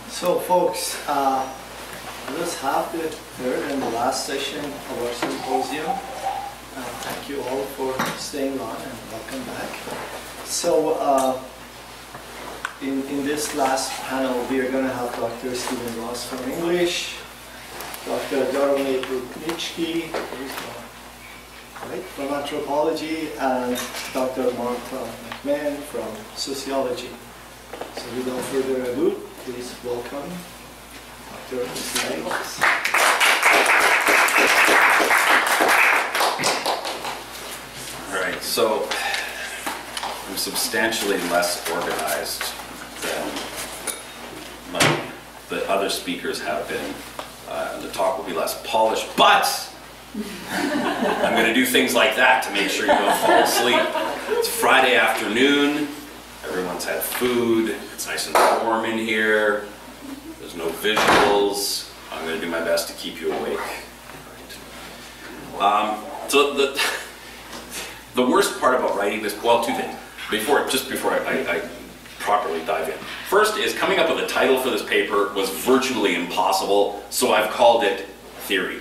So folks, let's have the third and the last session of our symposium. Thank you all for staying on and welcome back. So in this last panel, we are going to have Dr. Stephen Ross from English, Dr. Daromir Rudnyckyj from Anthropology, and Dr. McMahon from Sociology. So without further ado, please welcome Dr. Stephen Ross. All right, so I'm substantially less organized than the other speakers have been, and the talk will be less polished, but I'm going to do things like that to make sure you don't fall asleep. It's Friday afternoon, everyone's had food, it's nice and warm in here, there's no visuals. I'm going to do my best to keep you awake. So the worst part about writing this, well, two things. Just before I properly dive in. First is coming up with a title for this paper was virtually impossible, so I've called it Theory.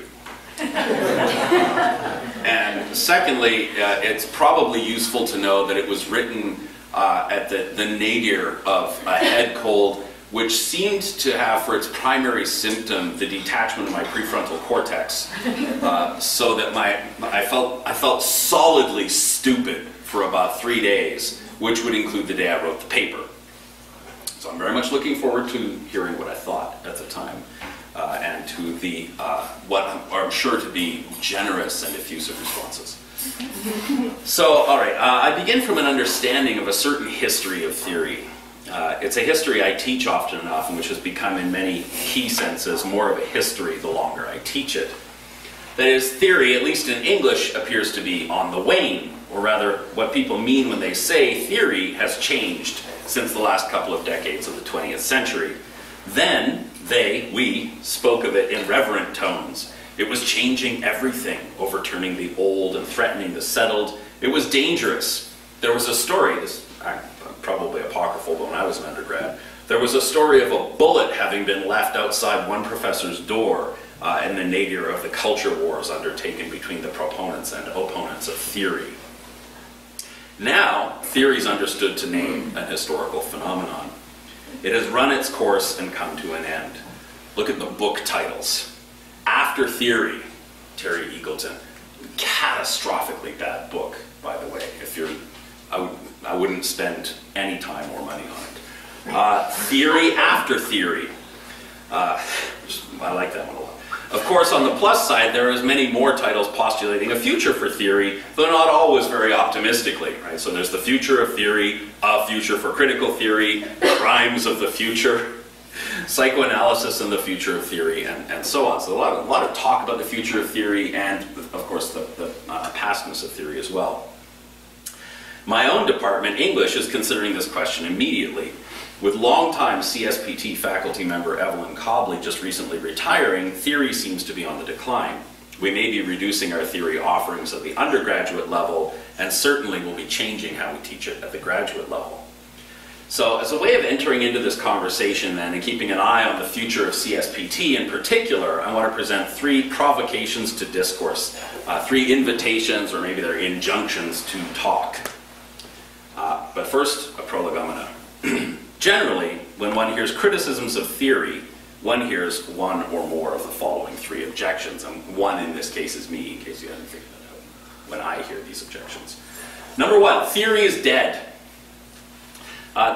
And secondly, it's probably useful to know that it was written at the nadir of a head cold, which seemed to have for its primary symptom the detachment of my prefrontal cortex, so that I felt solidly stupid for about 3 days, which would include the day I wrote the paper. So I'm very much looking forward to hearing what I thought at the time, and to the what I'm sure to be generous and effusive responses. So, all right, I begin from an understanding of a certain history of theory. It's a history I teach often enough, and which has become in many key senses more of a history the longer I teach it. That is, theory, at least in English, appears to be on the wane, or rather, what people mean when they say theory has changed since the last couple of decades of the 20th century. Then, we, spoke of it in reverent tones. It was changing everything, overturning the old and threatening the settled. It was dangerous. There was a story, this probably apocryphal, but when I was an undergrad, there was a story of a bullet having been left outside one professor's door in the nadir of the culture wars undertaken between the proponents and opponents of theory. Now, theory is understood to name an historical phenomenon. It has run its course and come to an end. Look at the book titles. After Theory, Terry Eagleton. Catastrophically bad book, by the way. I wouldn't spend any time or money on it. Theory After Theory. I like that one a lot. Of course, on the plus side, there is many more titles postulating a future for theory, though not always very optimistically. Right? So there's the future of theory, a future for critical theory, crimes of the future, psychoanalysis and the future of theory, and so on. So a lot of talk about the future of theory and, of course, the pastness of theory as well. My own department, English, is considering this question immediately. With longtime CSPT faculty member Evelyn Cobley just recently retiring, theory seems to be on the decline. We may be reducing our theory offerings at the undergraduate level, and certainly will be changing how we teach it at the graduate level. So as a way of entering into this conversation then, and keeping an eye on the future of CSPT in particular, I want to present 3 provocations to discourse, 3 invitations, or maybe they're injunctions to talk. But first, a prolegomena. Generally, when one hears criticisms of theory, one hears one or more of the following 3 objections, and one in this case is me, in case you hadn't figured that out, when I hear these objections. Number 1, theory is dead.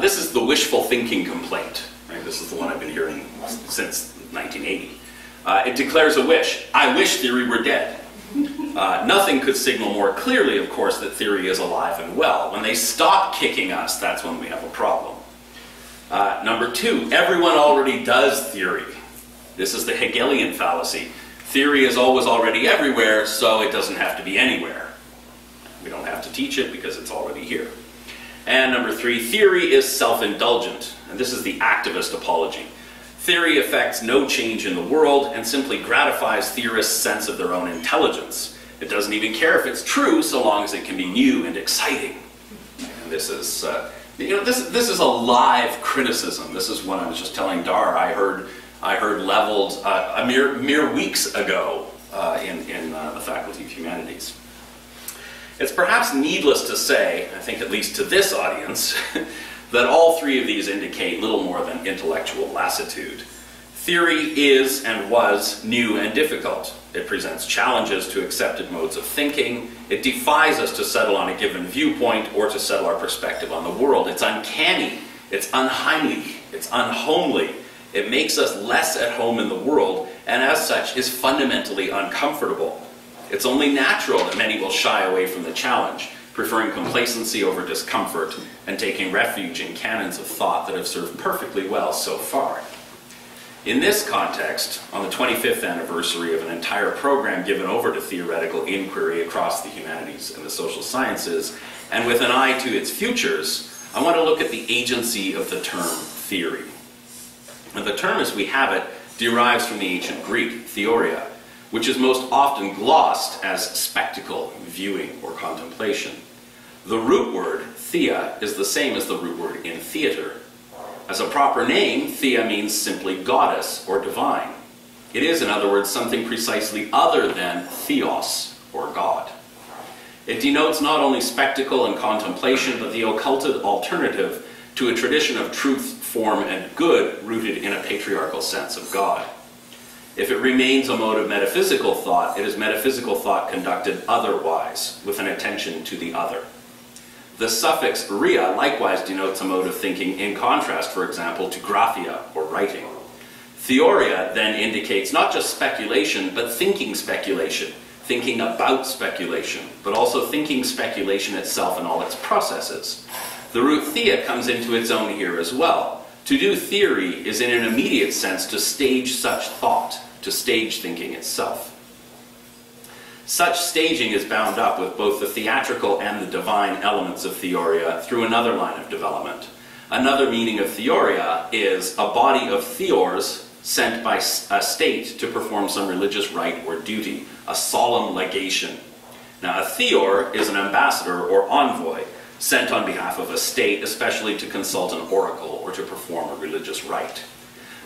This is the wishful thinking complaint. Right? This is the one I've been hearing since 1980. It declares a wish. I wish theory were dead. Nothing could signal more clearly, of course, that theory is alive and well. When they stop kicking us, that's when we have a problem. Number 2, everyone already does theory. This is the Hegelian fallacy. Theory is always already everywhere, so it doesn't have to be anywhere. We don't have to teach it because it's already here. And number 3, theory is self-indulgent, and this is the activist apology. Theory affects no change in the world and simply gratifies theorists' sense of their own intelligence. It doesn't even care if it's true so long as it can be new and exciting. And this is You know, this is a live criticism. This is one I was just telling Dar I heard leveled mere weeks ago in the Faculty of Humanities. It's perhaps needless to say, I think at least to this audience, that all three of these indicate little more than intellectual lassitude. Theory is and was new and difficult. It presents challenges to accepted modes of thinking. It defies us to settle on a given viewpoint or to settle our perspective on the world. It's uncanny. It's unheimlich. It's unhomely. It makes us less at home in the world, and as such is fundamentally uncomfortable. It's only natural that many will shy away from the challenge, preferring complacency over discomfort and taking refuge in canons of thought that have served perfectly well so far. In this context, on the 25th anniversary of an entire program given over to theoretical inquiry across the humanities and the social sciences, and with an eye to its futures, I want to look at the agency of the term theory. And the term as we have it derives from the ancient Greek, theoria, which is most often glossed as spectacle, viewing, or contemplation. The root word, thea, is the same as the root word in theater. As a proper name, thea means simply goddess or divine. It is, in other words, something precisely other than theos, or God. It denotes not only spectacle and contemplation, but the occulted alternative to a tradition of truth, form, and good rooted in a patriarchal sense of God. If it remains a mode of metaphysical thought, it is metaphysical thought conducted otherwise, with an attention to the other. The suffix ria likewise denotes a mode of thinking in contrast, for example, to graphia, or writing. Theoria then indicates not just speculation, but thinking speculation, thinking about speculation, but also thinking speculation itself and all its processes. The root thea comes into its own here as well. To do theory is in an immediate sense to stage such thought, to stage thinking itself. Such staging is bound up with both the theatrical and the divine elements of theoria through another line of development. Another meaning of theoria is a body of theors sent by a state to perform some religious rite or duty, a solemn legation. Now, a theor is an ambassador or envoy sent on behalf of a state, especially to consult an oracle or to perform a religious rite.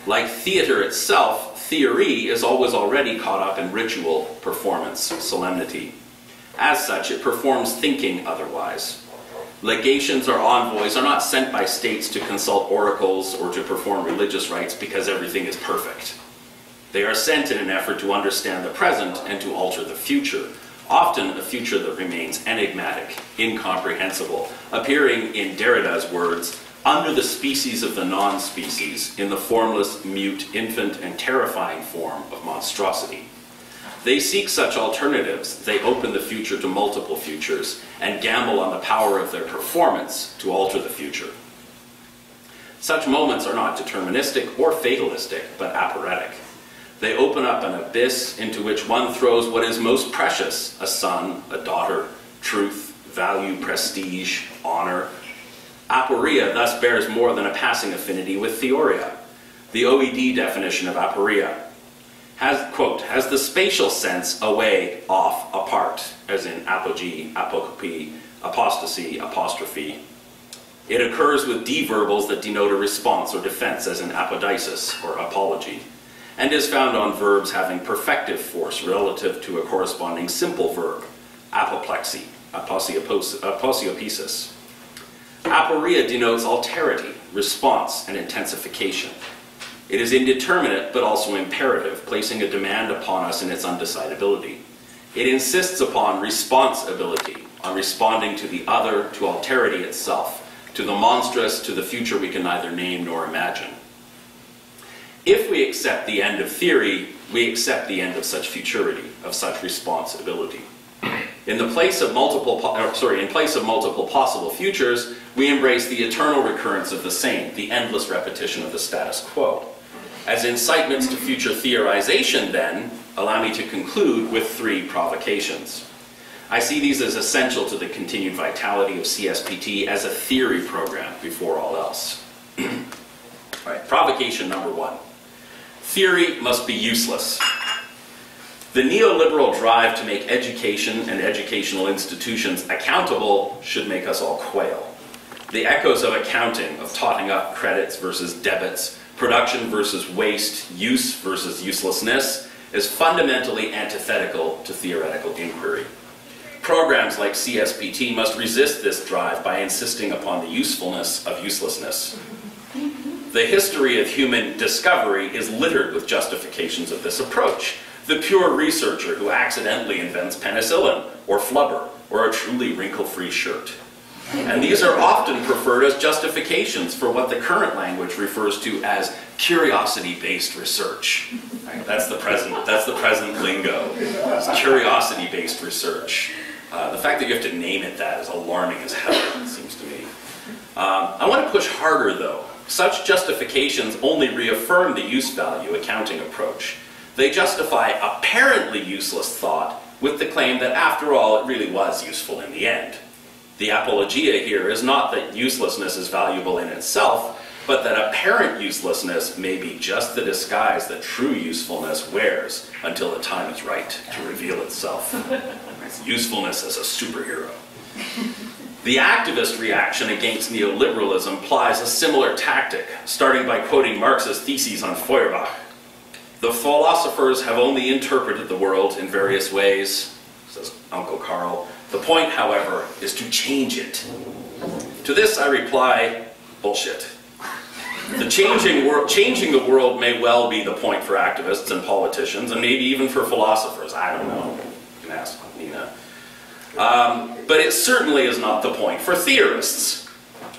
Like theater itself, theory is always already caught up in ritual, performance, solemnity. As such, it performs thinking otherwise. Legations or envoys are not sent by states to consult oracles or to perform religious rites because everything is perfect. They are sent in an effort to understand the present and to alter the future, often a future that remains enigmatic, incomprehensible, appearing, in Derrida's words, under the species of the non-species, in the formless, mute, infant, and terrifying form of monstrosity. They seek such alternatives. They open the future to multiple futures and gamble on the power of their performance to alter the future. Such moments are not deterministic or fatalistic, but aporetic. They open up an abyss into which one throws what is most precious: a son, a daughter, truth, value, prestige, honor. Aporia thus bears more than a passing affinity with theoria. The OED definition of aporia has, quote, has the spatial sense away, off, apart, as in apogee, apocope, apostasy, apostrophe. It occurs with D verbals that denote a response or defense, as in apodisis or apology, and is found on verbs having perfective force relative to a corresponding simple verb, apoplexy, aposiopesis. Aporia denotes alterity, response, and intensification. It is indeterminate but also imperative, placing a demand upon us in its undecidability. It insists upon responsibility, on responding to the other, to alterity itself, to the monstrous, to the future we can neither name nor imagine. If we accept the end of theory, we accept the end of such futurity, of such responsibility. In place of multiple possible futures, we embrace the eternal recurrence of the same, the endless repetition of the status quo. As incitements to future theorization, then, allow me to conclude with 3 provocations. I see these as essential to the continued vitality of CSPT as a theory program before all else. All right, provocation number 1. Theory must be useless. The neoliberal drive to make education and educational institutions accountable should make us all quail. The echoes of accounting, of totting up credits versus debits, production versus waste, use versus uselessness, is fundamentally antithetical to theoretical inquiry. Programs like CSPT must resist this drive by insisting upon the usefulness of uselessness. The history of human discovery is littered with justifications of this approach. The pure researcher who accidentally invents penicillin, or flubber, or a truly wrinkle-free shirt. And these are often preferred as justifications for what the current language refers to as curiosity-based research. Right? That's the present lingo. It's curiosity-based research. The fact that you have to name it that is alarming as hell, it seems to me. I want to push harder, though. Such justifications only reaffirm the use value accounting approach. They justify apparently useless thought with the claim that, after all, it really was useful in the end. The apologia here is not that uselessness is valuable in itself, but that apparent uselessness may be just the disguise that true usefulness wears until the time is right to reveal itself. Usefulness as a superhero. The activist reaction against neoliberalism plies a similar tactic, starting by quoting Marx's theses on Feuerbach. The philosophers have only interpreted the world in various ways, says Uncle Carl. The point, however, is to change it. To this I reply, bullshit. Changing the world may well be the point for activists and politicians, and maybe even for philosophers. I don't know. You can ask Nina. But it certainly is not the point for theorists.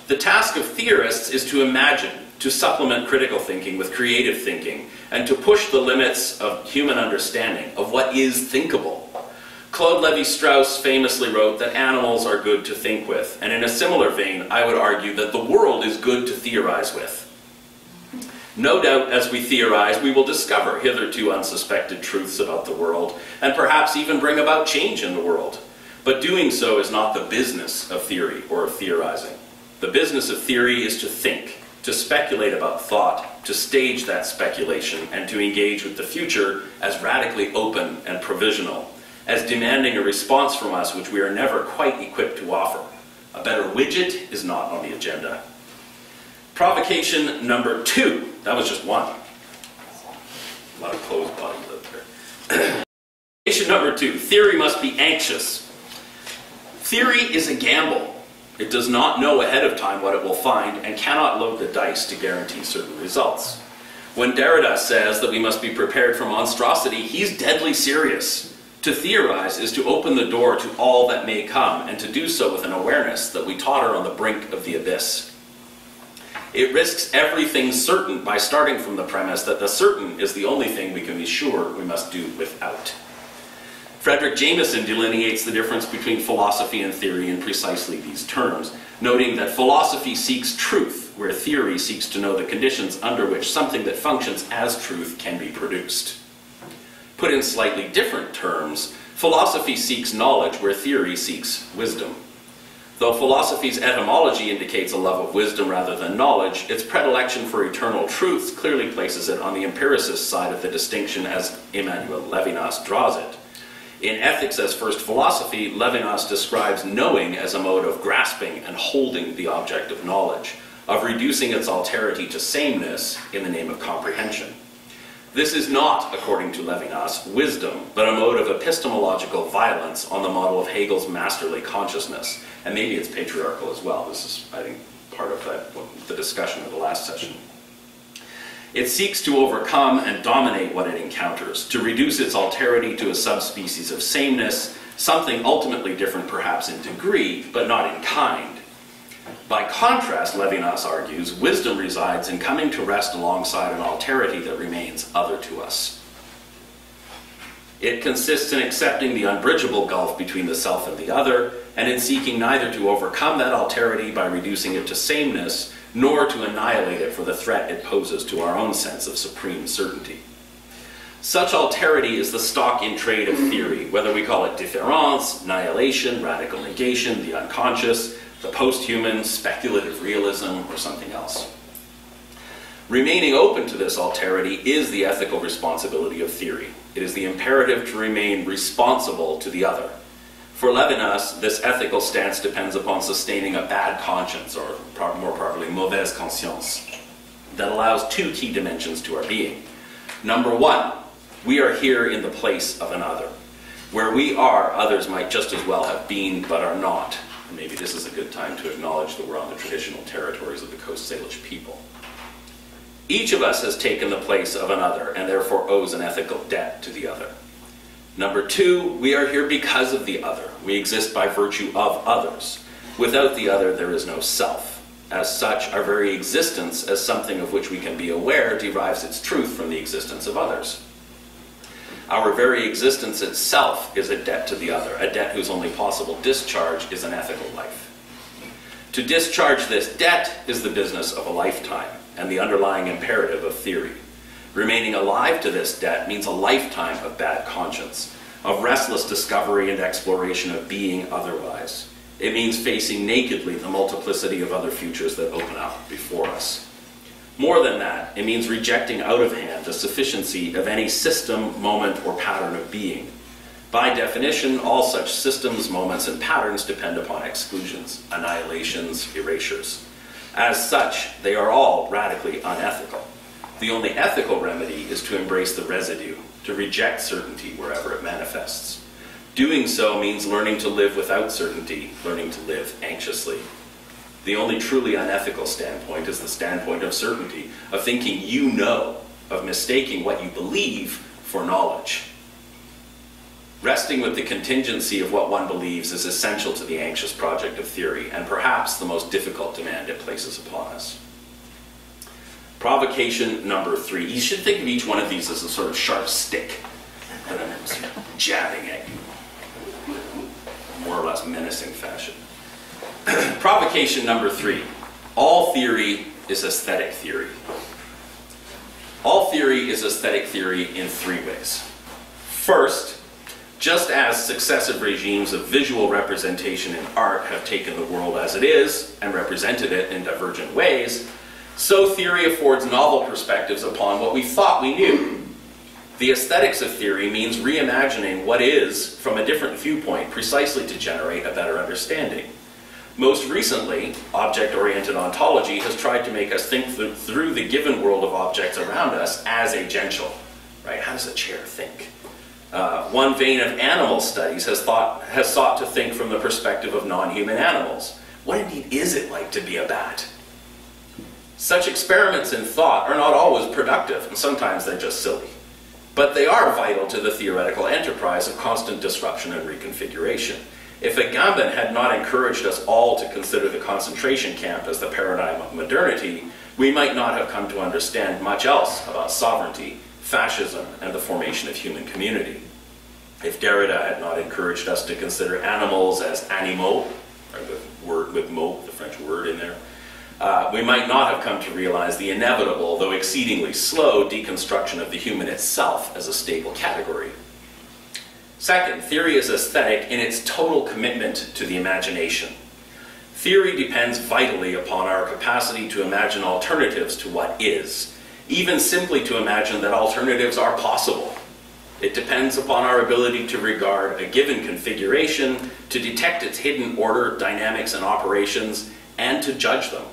The task of theorists is to imagine, to supplement critical thinking with creative thinking, and to push the limits of human understanding of what is thinkable. Claude Lévi-Strauss famously wrote that animals are good to think with, and in a similar vein, I would argue that the world is good to theorize with. No doubt, as we theorize, we will discover hitherto unsuspected truths about the world, and perhaps even bring about change in the world. But doing so is not the business of theory or of theorizing. The business of theory is to think, to speculate about thought, to stage that speculation, and to engage with the future as radically open and provisional, as demanding a response from us which we are never quite equipped to offer. A better widget is not on the agenda. Provocation number 2. That was just one. A lot of closed bodies up there. Provocation number 2. Theory must be anxious. Theory is a gamble. It does not know ahead of time what it will find and cannot load the dice to guarantee certain results. When Derrida says that we must be prepared for monstrosity, he's deadly serious. To theorize is to open the door to all that may come, and to do so with an awareness that we totter on the brink of the abyss. It risks everything certain by starting from the premise that the certain is the only thing we can be sure we must do without. Frederick Jameson delineates the difference between philosophy and theory in precisely these terms, noting that philosophy seeks truth, where theory seeks to know the conditions under which something that functions as truth can be produced. Put in slightly different terms, philosophy seeks knowledge where theory seeks wisdom. Though philosophy's etymology indicates a love of wisdom rather than knowledge, its predilection for eternal truths clearly places it on the empiricist side of the distinction as Emmanuel Levinas draws it. In Ethics as First Philosophy, Levinas describes knowing as a mode of grasping and holding the object of knowledge, of reducing its alterity to sameness in the name of comprehension. This is not, according to Levinas, wisdom, but a mode of epistemological violence on the model of Hegel's masterly consciousness. And maybe it's patriarchal as well. This is, I think, part of the discussion of the last session. It seeks to overcome and dominate what it encounters, to reduce its alterity to a subspecies of sameness, something ultimately different perhaps in degree, but not in kind. By contrast, Levinas argues, wisdom resides in coming to rest alongside an alterity that remains other to us. It consists in accepting the unbridgeable gulf between the self and the other, and in seeking neither to overcome that alterity by reducing it to sameness, nor to annihilate it for the threat it poses to our own sense of supreme certainty. Such alterity is the stock in trade of theory, whether we call it différance, annihilation, radical negation, the unconscious, the post-human, speculative realism, or something else. Remaining open to this alterity is the ethical responsibility of theory. It is the imperative to remain responsible to the other. For Levinas, this ethical stance depends upon sustaining a bad conscience, or more properly, mauvaise conscience, that allows two key dimensions to our being. Number one, we are here in the place of another. Where we are, others might just as well have been, but are not. And maybe this is a good time to acknowledge that we're on the traditional territories of the Coast Salish people. Each of us has taken the place of another, and therefore owes an ethical debt to the other. Number two, we are here because of the other. We exist by virtue of others. Without the other, there is no self. As such, our very existence as something of which we can be aware derives its truth from the existence of others. Our very existence itself is a debt to the other, a debt whose only possible discharge is an ethical life. To discharge this debt is the business of a lifetime and the underlying imperative of theory. Remaining alive to this debt means a lifetime of bad conscience, of restless discovery and exploration of being otherwise. It means facing nakedly the multiplicity of other futures that open up before us. More than that, it means rejecting out of hand the sufficiency of any system, moment, or pattern of being. By definition, all such systems, moments, and patterns depend upon exclusions, annihilations, erasures. As such, they are all radically unethical. The only ethical remedy is to embrace the residue, to reject certainty wherever it manifests. Doing so means learning to live without certainty, learning to live anxiously. The only truly unethical standpoint is the standpoint of certainty, of thinking you know, of mistaking what you believe for knowledge. Resting with the contingency of what one believes is essential to the anxious project of theory, and perhaps the most difficult demand it places upon us. Provocation number 3. You should think of each one of these as a sort of sharp stick that I'm jabbing at you, more or less menacing fashion. Provocation number 3. All theory is aesthetic theory. All theory is aesthetic theory in 3 ways. First, just as successive regimes of visual representation in art have taken the world as it is and represented it in divergent ways, so theory affords novel perspectives upon what we thought we knew. The aesthetics of theory means reimagining what is from a different viewpoint precisely to generate a better understanding. Most recently, object-oriented ontology has tried to make us think through the given world of objects around us as agential. Right? How does a chair think? One vein of animal studies has sought to think from the perspective of non-human animals. What indeed is it like to be a bat? Such experiments in thought are not always productive, and sometimes they're just silly. But they are vital to the theoretical enterprise of constant disruption and reconfiguration. If Agamben had not encouraged us all to consider the concentration camp as the paradigm of modernity, we might not have come to understand much else about sovereignty, fascism, and the formation of human community. If Derrida had not encouraged us to consider animals as animaux, with mot, the French word in there, we might not have come to realize the inevitable, though exceedingly slow, deconstruction of the human itself as a stable category. Second, theory is aesthetic in its total commitment to the imagination. Theory depends vitally upon our capacity to imagine alternatives to what is, even simply to imagine that alternatives are possible. It depends upon our ability to regard a given configuration, to detect its hidden order, dynamics, and operations, and to judge them.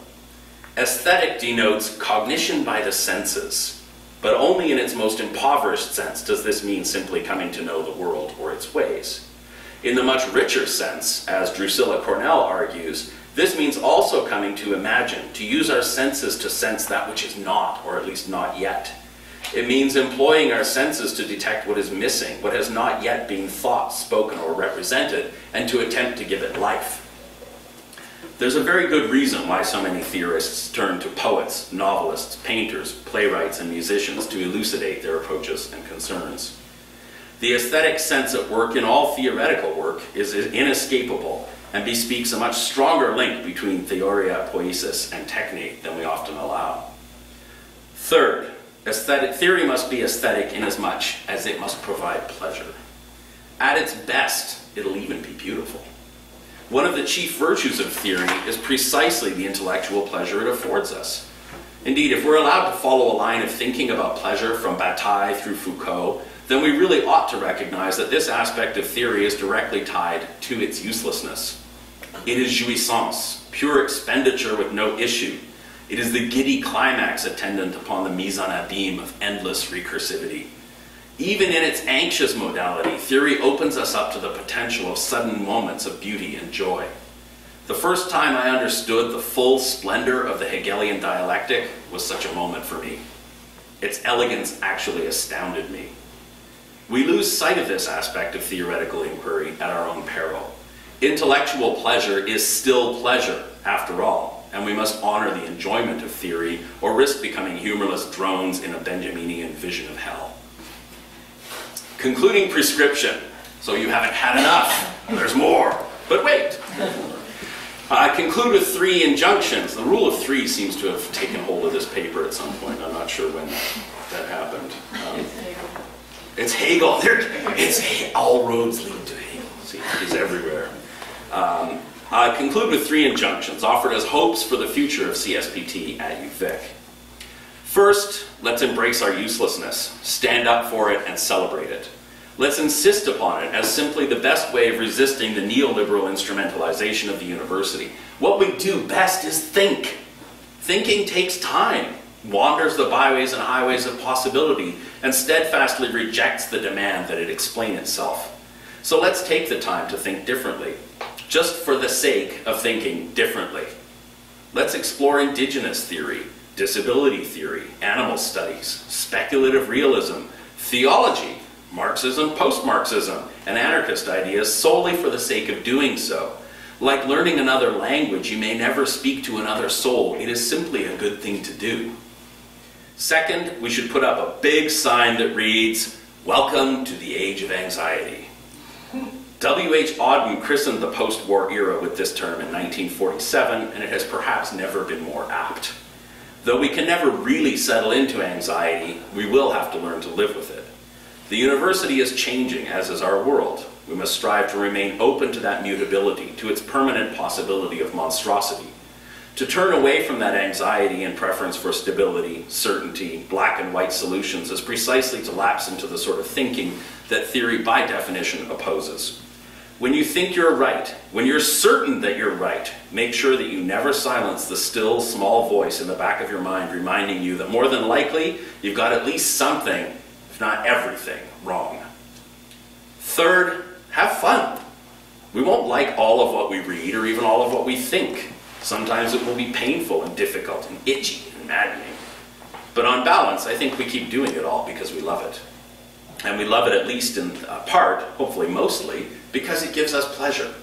Aesthetic denotes cognition by the senses, but only in its most impoverished sense does this mean simply coming to know the world or its ways. In the much richer sense, as Drusilla Cornell argues, this means also coming to imagine, to use our senses to sense that which is not, or at least not yet. It means employing our senses to detect what is missing, what has not yet been thought, spoken, or represented, and to attempt to give it life. There's a very good reason why so many theorists turn to poets, novelists, painters, playwrights, and musicians to elucidate their approaches and concerns. The aesthetic sense at work in all theoretical work is inescapable and bespeaks a much stronger link between theoria, poiesis, and techne than we often allow. Third, theory must be aesthetic inasmuch as it must provide pleasure. At its best, it'll even be beautiful. One of the chief virtues of theory is precisely the intellectual pleasure it affords us. Indeed, if we're allowed to follow a line of thinking about pleasure from Bataille through Foucault, then we really ought to recognize that this aspect of theory is directly tied to its uselessness. It is jouissance, pure expenditure with no issue. It is the giddy climax attendant upon the mise en abîme of endless recursivity. Even in its anxious modality, theory opens us up to the potential of sudden moments of beauty and joy. The first time I understood the full splendor of the Hegelian dialectic was such a moment for me. Its elegance actually astounded me. We lose sight of this aspect of theoretical inquiry at our own peril. Intellectual pleasure is still pleasure, after all, and we must honor the enjoyment of theory or risk becoming humorless drones in a Benjaminian vision of hell. Concluding prescription. So you haven't had enough. There's more. But wait. I conclude with 3 injunctions. The rule of 3 seems to have taken hold of this paper at some point. I'm not sure when that happened. It's Hegel. All roads lead to Hegel. See, he's everywhere. I conclude with 3 injunctions offered as hopes for the future of CSPT at UVIC. First, let's embrace our uselessness, stand up for it, and celebrate it. Let's insist upon it as simply the best way of resisting the neoliberal instrumentalization of the university. What we do best is think. Thinking takes time, wanders the byways and highways of possibility, and steadfastly rejects the demand that it explain itself. So let's take the time to think differently, just for the sake of thinking differently. Let's explore indigenous theory, disability theory, animal studies, speculative realism, theology, Marxism, post-Marxism, and anarchist ideas solely for the sake of doing so. Like learning another language, you may never speak to another soul. It is simply a good thing to do. Second, we should put up a big sign that reads, "Welcome to the Age of Anxiety." W.H. Auden christened the post-war era with this term in 1947, and it has perhaps never been more apt. Though we can never really settle into anxiety, we will have to learn to live with it. The university is changing, as is our world. We must strive to remain open to that mutability, to its permanent possibility of monstrosity. To turn away from that anxiety and preference for stability, certainty, black and white solutions is precisely to lapse into the sort of thinking that theory by definition opposes. When you think you're right, when you're certain that you're right, make sure that you never silence the still, small voice in the back of your mind reminding you that more than likely, you've got at least something, if not everything, wrong. Third, have fun. We won't like all of what we read or even all of what we think. Sometimes it will be painful and difficult and itchy and maddening. But on balance, I think we keep doing it all because we love it. And we love it at least in part, hopefully mostly, because it gives us pleasure.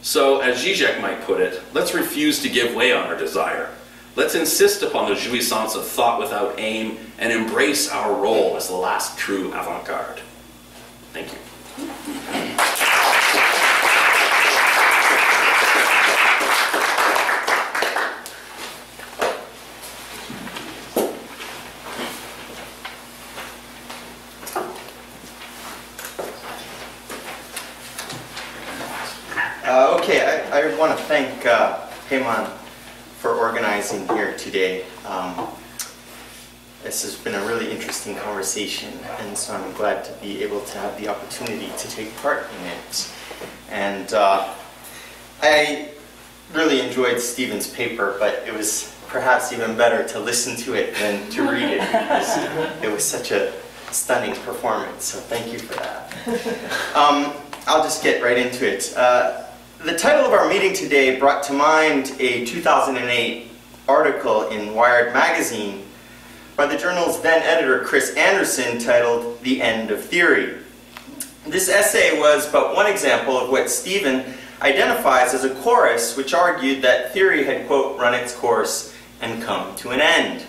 So, as Zizek might put it, let's refuse to give way on our desire. Let's insist upon the jouissance of thought without aim and embrace our role as the last true avant-garde. Thank you. I want to thank Peyman for organizing here today. This has been a really interesting conversation, and so I'm glad to be able to have the opportunity to take part in it. And I really enjoyed Stephen's paper, but it was perhaps even better to listen to it than to read it, because it was such a stunning performance, so thank you for that. I'll just get right into it. The title of our meeting today brought to mind a 2008 article in Wired magazine by the journal's then editor Chris Anderson titled "The End of Theory." This essay was but one example of what Stephen identifies as a chorus which argued that theory had, quote, run its course and come to an end.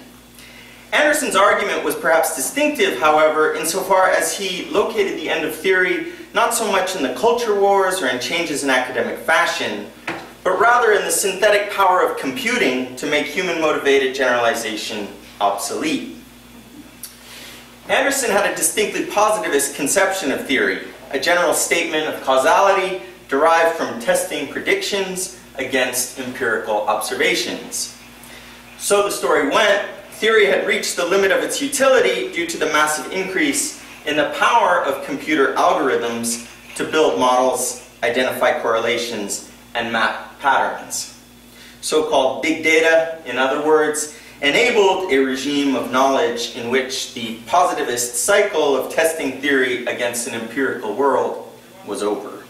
Anderson's argument was perhaps distinctive, however, insofar as he located the end of theory not so much in the culture wars or in changes in academic fashion, but rather in the synthetic power of computing to make human-motivated generalization obsolete. Anderson had a distinctly positivist conception of theory, a general statement of causality derived from testing predictions against empirical observations. So the story went, theory had reached the limit of its utility due to the massive increase in the power of computer algorithms to build models, identify correlations, and map patterns. So-called big data, in other words, enabled a regime of knowledge in which the positivist cycle of testing theory against an empirical world was over.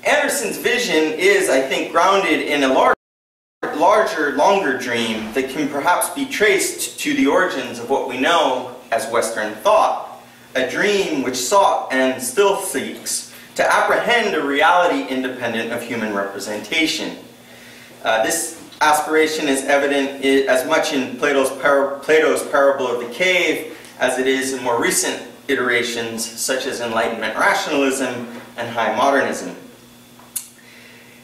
Anderson's vision is, I think, grounded in a larger, longer dream that can perhaps be traced to the origins of what we know as Western thought, a dream which sought and still seeks to apprehend a reality independent of human representation. This aspiration is evident as much in Plato's parable of the cave as it is in more recent iterations such as Enlightenment rationalism and high modernism.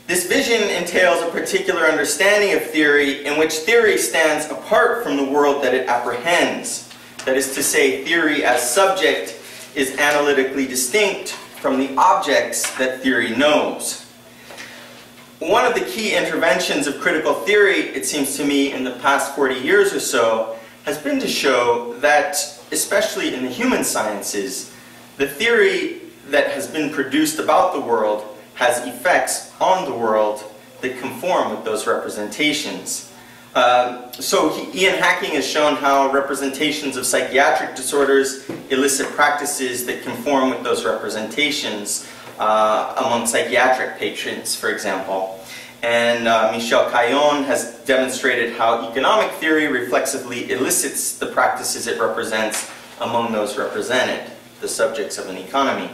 This vision entails a particular understanding of theory in which theory stands apart from the world that it apprehends. That is to say, theory as subject is analytically distinct from the objects that theory knows. One of the key interventions of critical theory, it seems to me, in the past 40 years or so, has been to show that, especially in the human sciences, the theory that has been produced about the world has effects on the world that conform with those representations. Ian Hacking has shown how representations of psychiatric disorders elicit practices that conform with those representations among psychiatric patients, for example. And Michel Caillon has demonstrated how economic theory reflexively elicits the practices it represents among those represented, the subjects of an economy.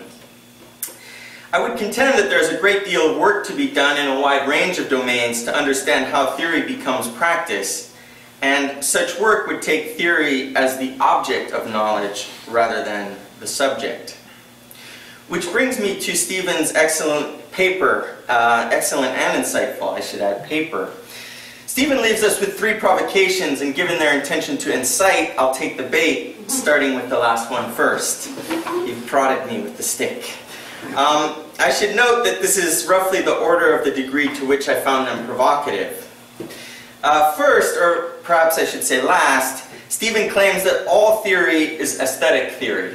I would contend that there's a great deal of work to be done in a wide range of domains to understand how theory becomes practice, and such work would take theory as the object of knowledge rather than the subject. Which brings me to Stephen's excellent paper, excellent and insightful, I should add, paper. Stephen leaves us with 3 provocations, and given their intention to incite, I'll take the bait, starting with the last one first. You've prodded me with the stick. I should note that this is roughly the order of the degree to which I found them provocative. First, or perhaps I should say last, Stephen claims that all theory is aesthetic theory.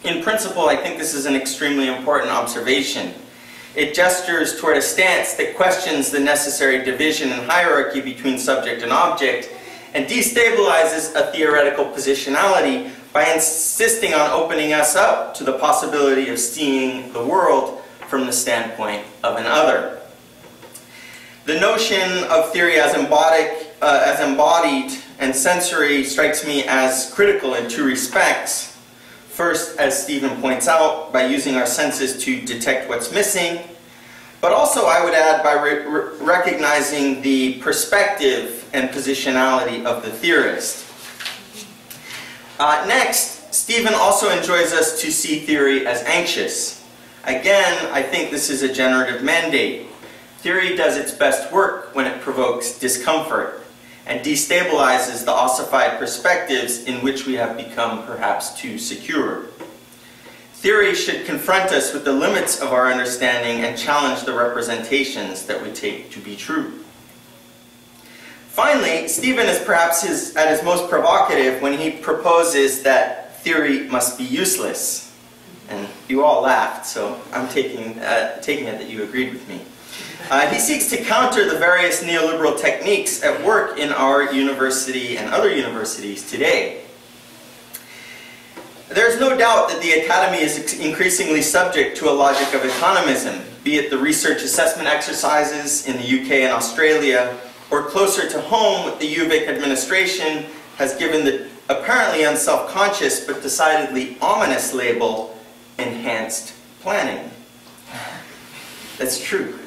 In principle, I think this is an extremely important observation. It gestures toward a stance that questions the necessary division and hierarchy between subject and object, and destabilizes a theoretical positionality by insisting on opening us up to the possibility of seeing the world from the standpoint of an other. The notion of theory as embodied and sensory strikes me as critical in 2 respects. First, as Stephen points out, by using our senses to detect what's missing, but also, I would add, by recognizing the perspective and positionality of the theorist. Next, Stephen also enjoys us to see theory as anxious. Again, I think this is a generative mandate. Theory does its best work when it provokes discomfort and destabilizes the ossified perspectives in which we have become perhaps too secure. Theory should confront us with the limits of our understanding and challenge the representations that we take to be true. Finally, Stephen is perhaps at his most provocative when he proposes that theory must be useless. And you all laughed, so I'm taking it that you agreed with me. He seeks to counter the various neoliberal techniques at work in our university and other universities today. There's no doubt that the academy is increasingly subject to a logic of economism, be it the research assessment exercises in the UK and Australia, or closer to home, the UVIC administration has given the apparently unself-conscious but decidedly ominous label, enhanced planning. That's true.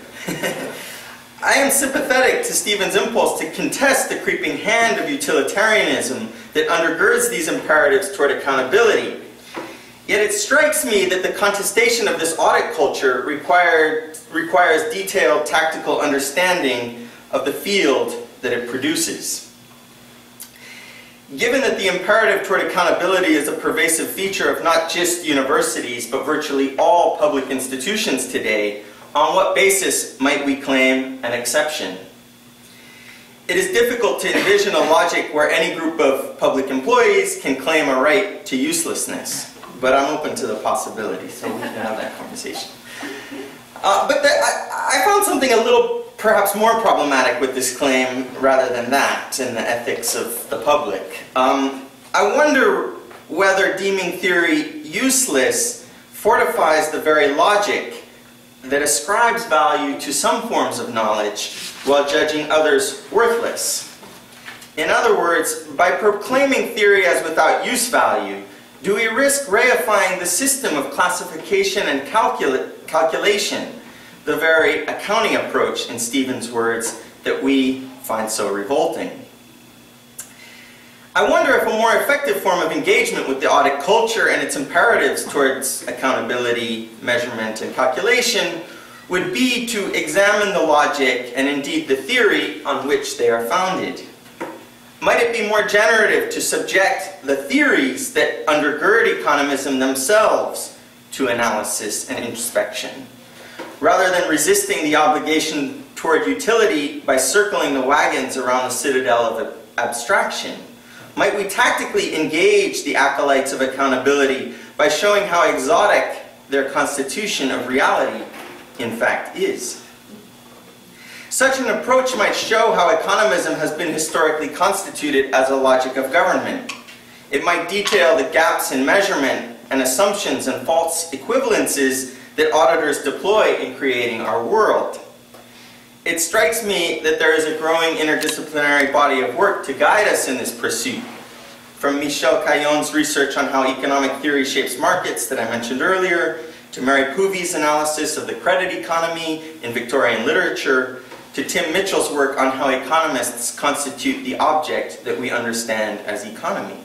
I am sympathetic to Stephen's impulse to contest the creeping hand of utilitarianism that undergirds these imperatives toward accountability. Yet it strikes me that the contestation of this audit culture requires detailed tactical understanding of the field that it produces. Given that the imperative toward accountability is a pervasive feature of not just universities, but virtually all public institutions today, on what basis might we claim an exception? it is difficult to envision a logic where any group of public employees can claim a right to uselessness. But I'm open to the possibility, so we can have that conversation. I found something a little perhaps more problematic with this claim rather than that in the ethics of the public. I wonder whether deeming theory useless fortifies the very logic that ascribes value to some forms of knowledge while judging others worthless. In other words, by proclaiming theory as without use value, do we risk reifying the system of classification and calculation, the very accounting approach, in Stephen's words, that we find so revolting? I wonder if a more effective form of engagement with the audit culture and its imperatives towards accountability, measurement, and calculation would be to examine the logic and indeed the theory on which they are founded. Might it be more generative to subject the theories that undergird economism themselves to analysis and introspection, rather than resisting the obligation toward utility by circling the wagons around the citadel of abstraction? Might we tactically engage the acolytes of accountability by showing how exotic their constitution of reality in fact is? Such an approach might show how economism has been historically constituted as a logic of government. It might detail the gaps in measurement and assumptions and false equivalences that auditors deploy in creating our world. It strikes me that there is a growing interdisciplinary body of work to guide us in this pursuit. From Michel Cayon's research on how economic theory shapes markets that I mentioned earlier, to Mary Puvey's analysis of the credit economy in Victorian literature, to Tim Mitchell's work on how economists constitute the object that we understand as economy.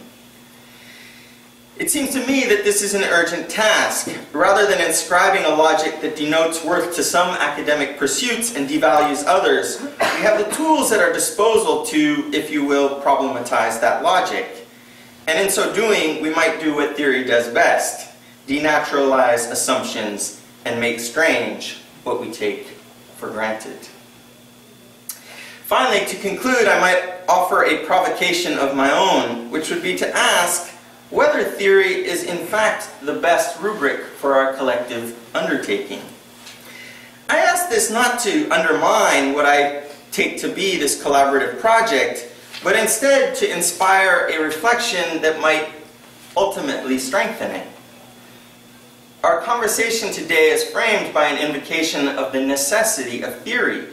It seems to me that this is an urgent task. Rather than inscribing a logic that denotes worth to some academic pursuits and devalues others, we have the tools at our disposal to, if you will, problematize that logic. And in so doing, we might do what theory does best: denaturalize assumptions and make strange what we take for granted. Finally, to conclude, I might offer a provocation of my own, which would be to ask whether theory is in fact the best rubric for our collective undertaking. I ask this not to undermine what I take to be this collaborative project, but instead to inspire a reflection that might ultimately strengthen it. Our conversation today is framed by an invocation of the necessity of theory.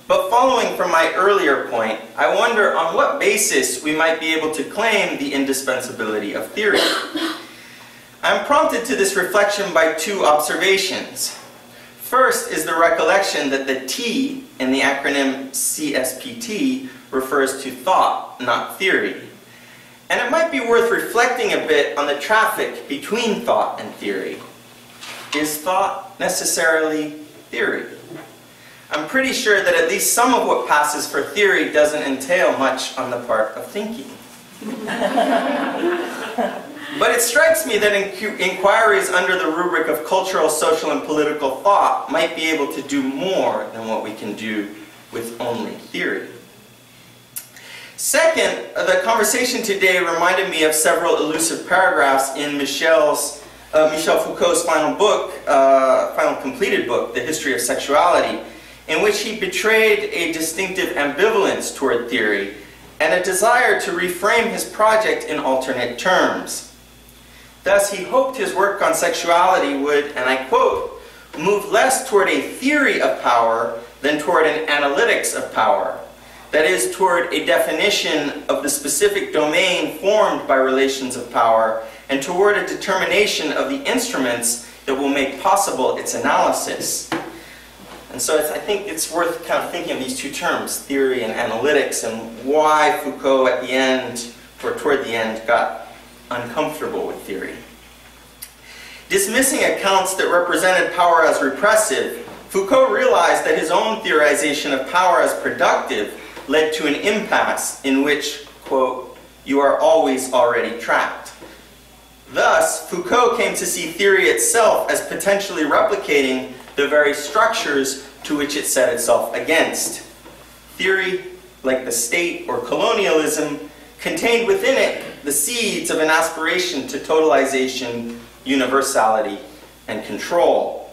But following from my earlier point, I wonder on what basis we might be able to claim the indispensability of theory. I'm prompted to this reflection by two observations. First is the recollection that the T in the acronym CSPT refers to thought, not theory. And it might be worth reflecting a bit on the traffic between thought and theory. Is thought necessarily theory? I'm pretty sure that at least some of what passes for theory doesn't entail much on the part of thinking. But it strikes me that inquiries under the rubric of cultural, social, and political thought might be able to do more than what we can do with only theory. Second, the conversation today reminded me of several elusive paragraphs in Michel Foucault's final completed book, The History of Sexuality, in which he betrayed a distinctive ambivalence toward theory and a desire to reframe his project in alternate terms. Thus, he hoped his work on sexuality would, and I quote, move less toward a theory of power than toward an analytics of power. That is, toward a definition of the specific domain formed by relations of power, and toward a determination of the instruments that will make possible its analysis. And so I think it's worth kind of thinking of these two terms, theory and analytics, and why Foucault at the end, or toward the end, got uncomfortable with theory. Dismissing accounts that represented power as repressive, Foucault realized that his own theorization of power as productive led to an impasse in which, quote, you are always already trapped. Thus, Foucault came to see theory itself as potentially replicating the very structures to which it set itself against. Theory like the state or colonialism, contained within it the seeds of an aspiration to totalization, universality, and control.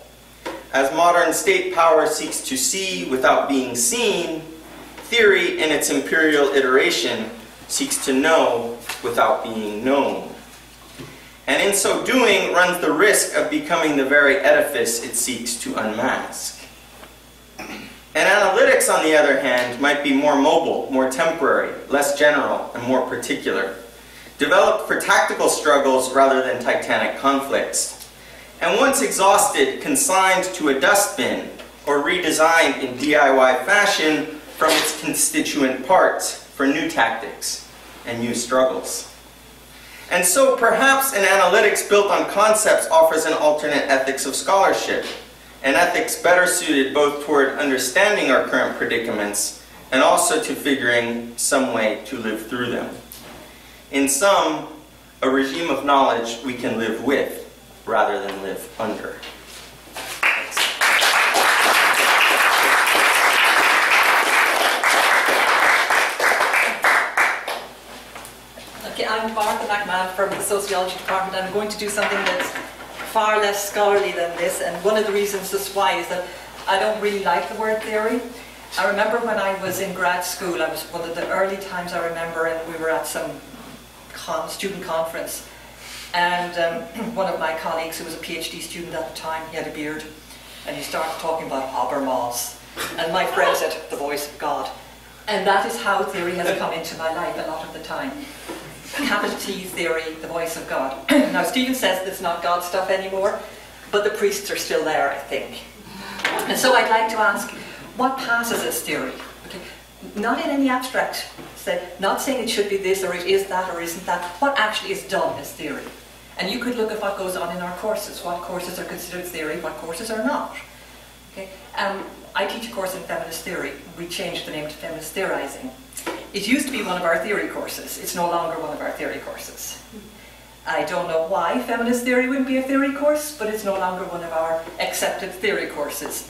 As modern state power seeks to see without being seen, theory in its imperial iteration seeks to know without being known. And in so doing runs the risk of becoming the very edifice it seeks to unmask. And analytics, on the other hand, might be more mobile, more temporary, less general, and more particular, developed for tactical struggles rather than titanic conflicts, and once exhausted, consigned to a dustbin or redesigned in DIY fashion from its constituent parts for new tactics and new struggles. And so perhaps an analytics built on concepts offers an alternate ethics of scholarship, an ethics better suited both toward understanding our current predicaments and also to figuring some way to live through them. In sum, a regime of knowledge we can live with rather than live under. Okay, I'm McMahon from the Sociology department. I'm going to do something that's far less scholarly than this, and one of the reasons that's why is that I don't really like the word theory. I remember when I was in grad school, I was one of the early times I remember, and we were at some student conference, and one of my colleagues who was a PhD student at the time, he had a beard, and he started talking about Habermas, and my friend said, the voice of God. And that is how theory has come into my life a lot of the time. Capital T theory, the voice of God. Now Stephen says it's not God stuff anymore, but the priests are still there, I think. And so I'd like to ask, what passes as theory? Okay. Not in any abstract sense, not saying it should be this or it is that or isn't that. What actually is done as theory? And you could look at what goes on in our courses. What courses are considered theory, what courses are not. Okay. I teach a course in feminist theory. We changed the name to feminist theorizing. It used to be one of our theory courses. It's no longer one of our theory courses. I don't know why feminist theory wouldn't be a theory course, but it's no longer one of our accepted theory courses.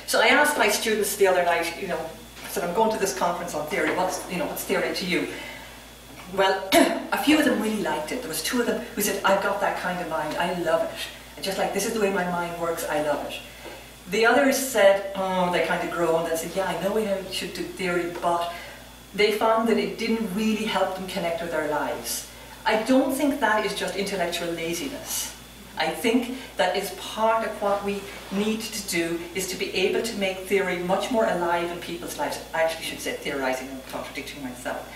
So I asked my students the other night, I said, I'm going to this conference on theory. What's theory to you? Well, a few of them really liked it. There was two of them who said, I've got that kind of mind. I love it. And just like, this is the way my mind works. I love it. The others said, they kind of groaned and said, yeah, I know we should do theory, but they found that it didn't really help them connect with their lives. I don't think that is just intellectual laziness. I think that is part of what we need to do, is to be able to make theory much more alive in people's lives. I actually should say theorizing, I'm contradicting myself.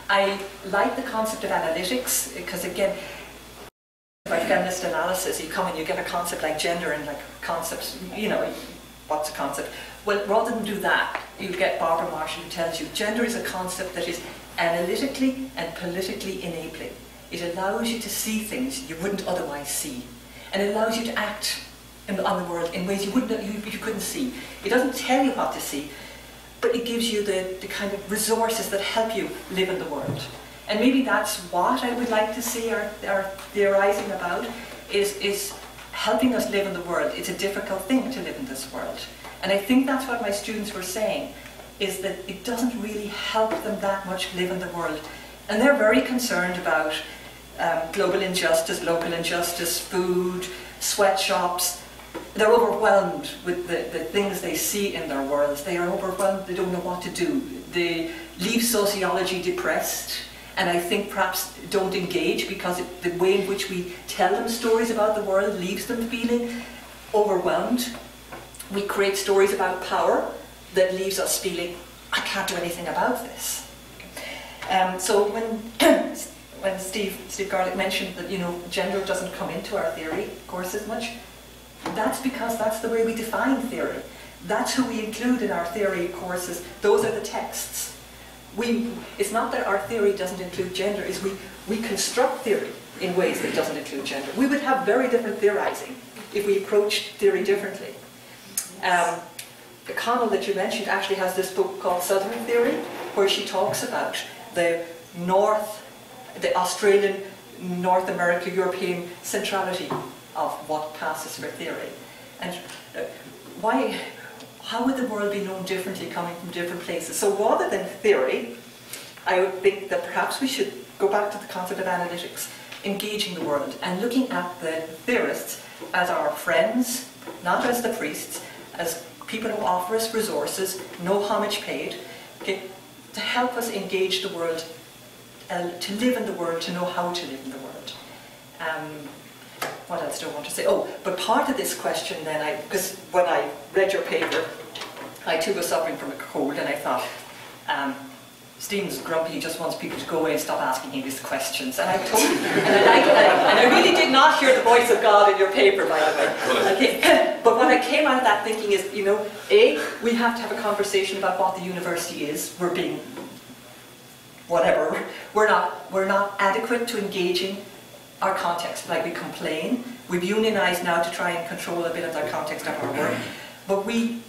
I like the concept of analytics, because again, by feminist analysis, you come and you get a concept like gender and like concepts, what's a concept? Well, rather than do that, you get Barbara Marshall who tells you gender is a concept that is analytically and politically enabling. It allows you to see things you wouldn't otherwise see, and it allows you to act on the world in ways you couldn't see. It doesn't tell you what to see, but it gives you the kind of resources that help you live in the world. And maybe that's what I would like to see our theorizing about, is helping us live in the world. It's a difficult thing to live in this world. And I think that's what my students were saying, is that it doesn't really help them that much live in the world. And they're very concerned about global injustice, local injustice, food, sweatshops. They're overwhelmed with the things they see in their worlds. They are overwhelmed, they don't know what to do. They leave sociology depressed, and I think perhaps don't engage because the way in which we tell them stories about the world leaves them feeling overwhelmed. We create stories about power that leaves us feeling, I can't do anything about this. So when Steve Garlick mentioned that gender doesn't come into our theory courses much, that's because that's the way we define theory. That's who we include in our theory courses. Those are the texts. It's not that our theory doesn't include gender, it's we construct theory in ways that doesn't include gender. We would have very different theorizing if we approached theory differently. Connell that you mentioned actually has this book called Southern Theory, where she talks about the Australian, North America, European centrality of what passes for theory. And how would the world be known differently coming from different places? So rather than theory, I would think that perhaps we should go back to the concept of analytics, engaging the world, and looking at the theorists as our friends, not as the priests, as people who offer us resources, no homage paid, okay, to help us engage the world, to live in the world, to know how to live in the world. What else do I want to say? Oh, but part of this question then, because when I read your paper, I too was suffering from a cold, and I thought, Stephen's grumpy, he just wants people to go away and stop asking him these questions. And I told him, and I really did not hear the voice of God in your paper, by the way. Okay. But what I came out of that thinking is, you know, A, we have to have a conversation about what the university is. We're being, whatever, we're not adequate to engaging our context. Like, we complain, we've unionized now to try and control a bit of the context of our work, but we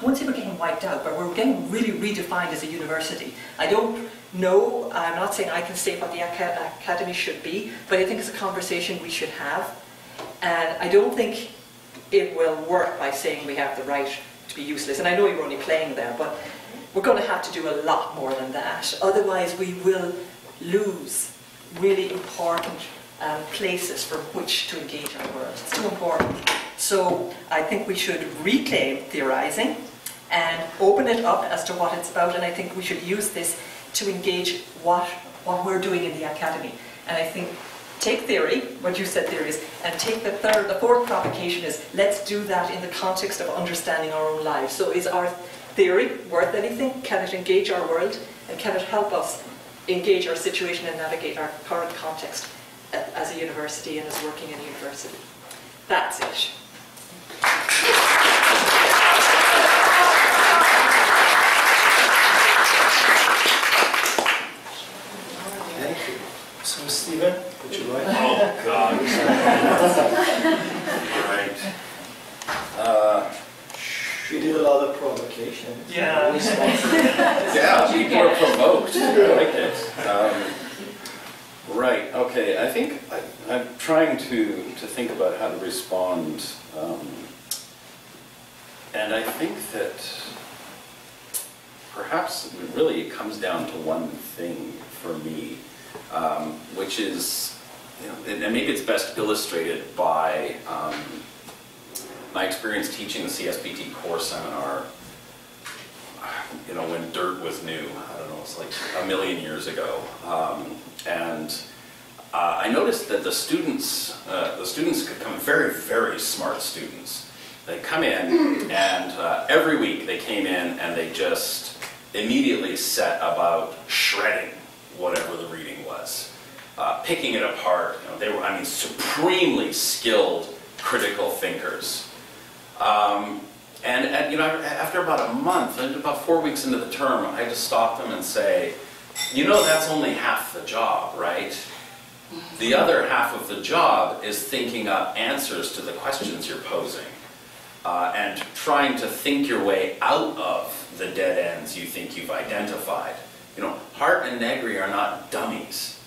won't say we're getting wiped out, but we're getting really redefined as a university. I don't know, I'm not saying I can say what the academy should be, but I think it's a conversation we should have. And I don't think it will work by saying we have the right to be useless. And I know you're only playing there, but we're going to have to do a lot more than that. Otherwise we will lose really important places from which to engage our world. It's too important. So I think we should reclaim theorizing and open it up as to what it's about, and I think we should use this to engage what we're doing in the academy. And I think take theory, what you said theory is, and take the fourth provocation is, let's do that in the context of understanding our own lives. So is our theory worth anything? Can it engage our world? And can it help us engage our situation and navigate our current context as a university and as working in a university? That's it. Thank you. So, Stephen, would you like? Oh, God. Right. We did a lot of provocation. Yeah. Yeah, people are provoked. I like it. Right, okay. I think I'm trying to think about how to respond. And I think that perhaps really it comes down to one thing for me, which is, you know, and maybe it's best illustrated by my experience teaching the CSPT core seminar, you know, when dirt was new. I don't know, it's like a million years ago. And I noticed that the students could come, very, very smart students. They come in, and every week they came in and they just immediately set about shredding whatever the reading was, picking it apart. You know, they were, I mean, supremely skilled critical thinkers. And you know, after about a month, about 4 weeks into the term, I just stopped them and say, you know, that's only half the job, right? The other half of the job is thinking up answers to the questions you're posing, and trying to think your way out of the dead ends you think you've identified. You know, Hart and Negri are not dummies.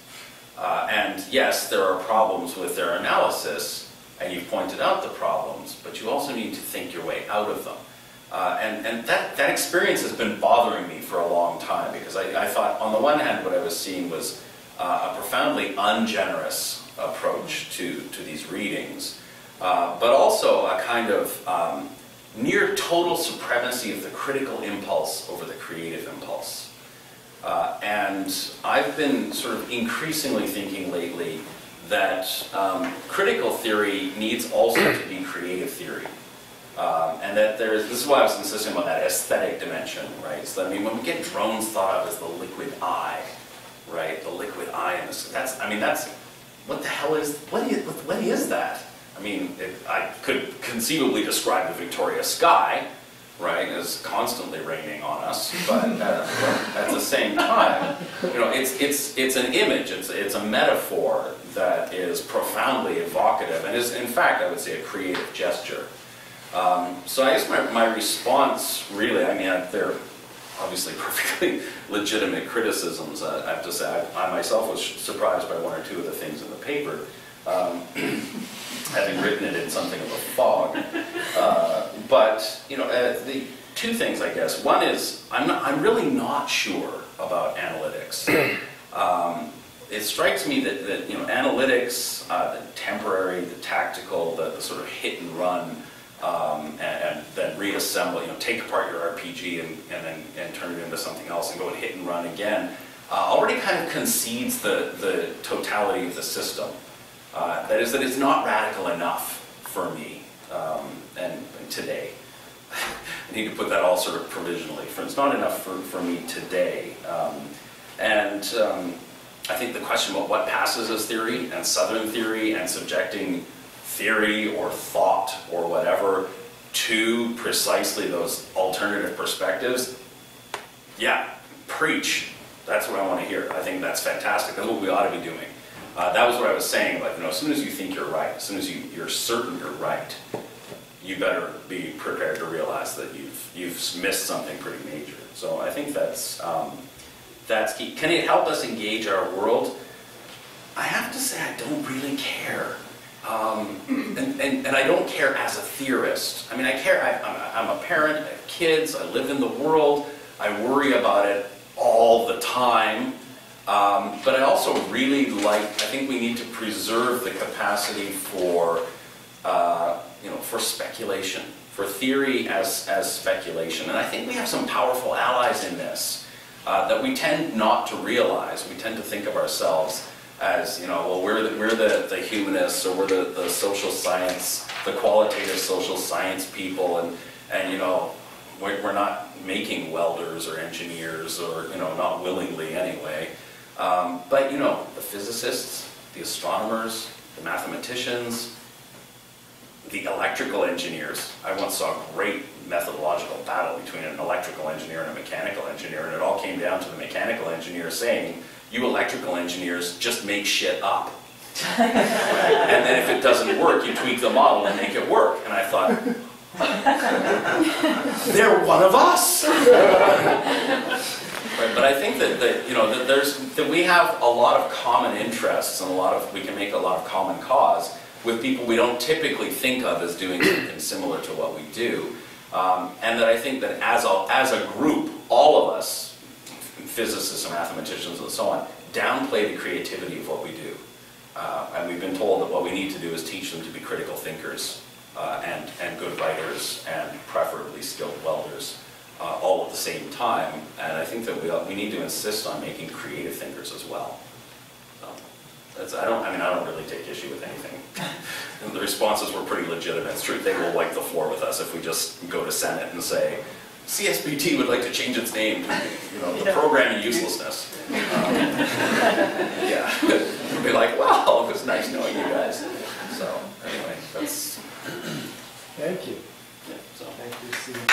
And yes, there are problems with their analysis, and you've pointed out the problems, but you also need to think your way out of them. And that experience has been bothering me for a long time, because I thought, on the one hand, what I was seeing was a profoundly ungenerous approach to these readings, but also a kind of near total supremacy of the critical impulse over the creative impulse. And I've been sort of increasingly thinking lately that critical theory needs also to be creative theory. And that this is why I was insisting on that aesthetic dimension, right? So, I mean, when we get drones thought of as the liquid eye, right? The liquid eye, and that's, what the hell is, what is that? I mean, I could conceivably describe the Victoria sky, right, as constantly raining on us, but at the same time, you know, it's an image, it's a metaphor that is profoundly evocative, and is, in fact, I would say, a creative gesture. So I guess my response, really, I mean, they're obviously perfectly legitimate criticisms. I have to say, I myself was surprised by one or two of the things in the paper, having written it in something of a fog. But you know, the two things, I guess. One is I'm really not sure about analytics. It strikes me that you know, analytics, the temporary, the tactical, the sort of hit and run, and then reassemble. You know, take apart your RPG and turn it into something else and go and hit and run again. Already kind of concedes the totality of the system. That is, that it's not radical enough for me, and today. I need to put that all sort of provisionally. It's not enough for me today. I think the question about what passes as theory and Southern theory and subjecting theory or thought or whatever to precisely those alternative perspectives, yeah, preach. That's what I want to hear. I think that's fantastic. That's what we ought to be doing. That was what I was saying about, you know, as soon as you think you're right, as soon as you're certain you're right, you better be prepared to realize that you've missed something pretty major. So I think that's key. Can it help us engage our world? I have to say I don't really care. And I don't care as a theorist. I mean, I care. I'm a parent, I have kids, I live in the world, I worry about it all the time. But I also really I think we need to preserve the capacity for, you know, for speculation, for theory as speculation. And I think we have some powerful allies in this that we tend not to realize. We tend to think of ourselves as, you know, well, we're the humanists, or we're the social science, the qualitative social science people, and you know, we're not making welders or engineers, or, you know, not willingly anyway. But you know, the physicists, the astronomers, the mathematicians, the electrical engineers. I once saw a great methodological battle between an electrical engineer and a mechanical engineer, and it all came down to the mechanical engineer saying, "You electrical engineers just make shit up." And then if it doesn't work, you tweak the model and make it work. And I thought, they're one of us. Right, but I think that you know, that we have a lot of common interests, and we can make a lot of common cause with people we don't typically think of as doing something similar to what we do. And that I think that as a group, all of us, physicists and mathematicians and so on, downplay the creativity of what we do. And we've been told that what we need to do is teach them to be critical thinkers and good writers and preferably skilled welders all at the same time. And I think that we need to insist on making creative thinkers as well. I don't really take issue with anything. And the responses were pretty legitimate. It's true, they will wipe the floor with us if we just go to Senate and say, CSPT would like to change its name to, you know, the programming uselessness. Yeah, we'll be like, well, it was nice knowing you guys. So anyway, that's. Thank you. Yeah, so. Thank you, Steve.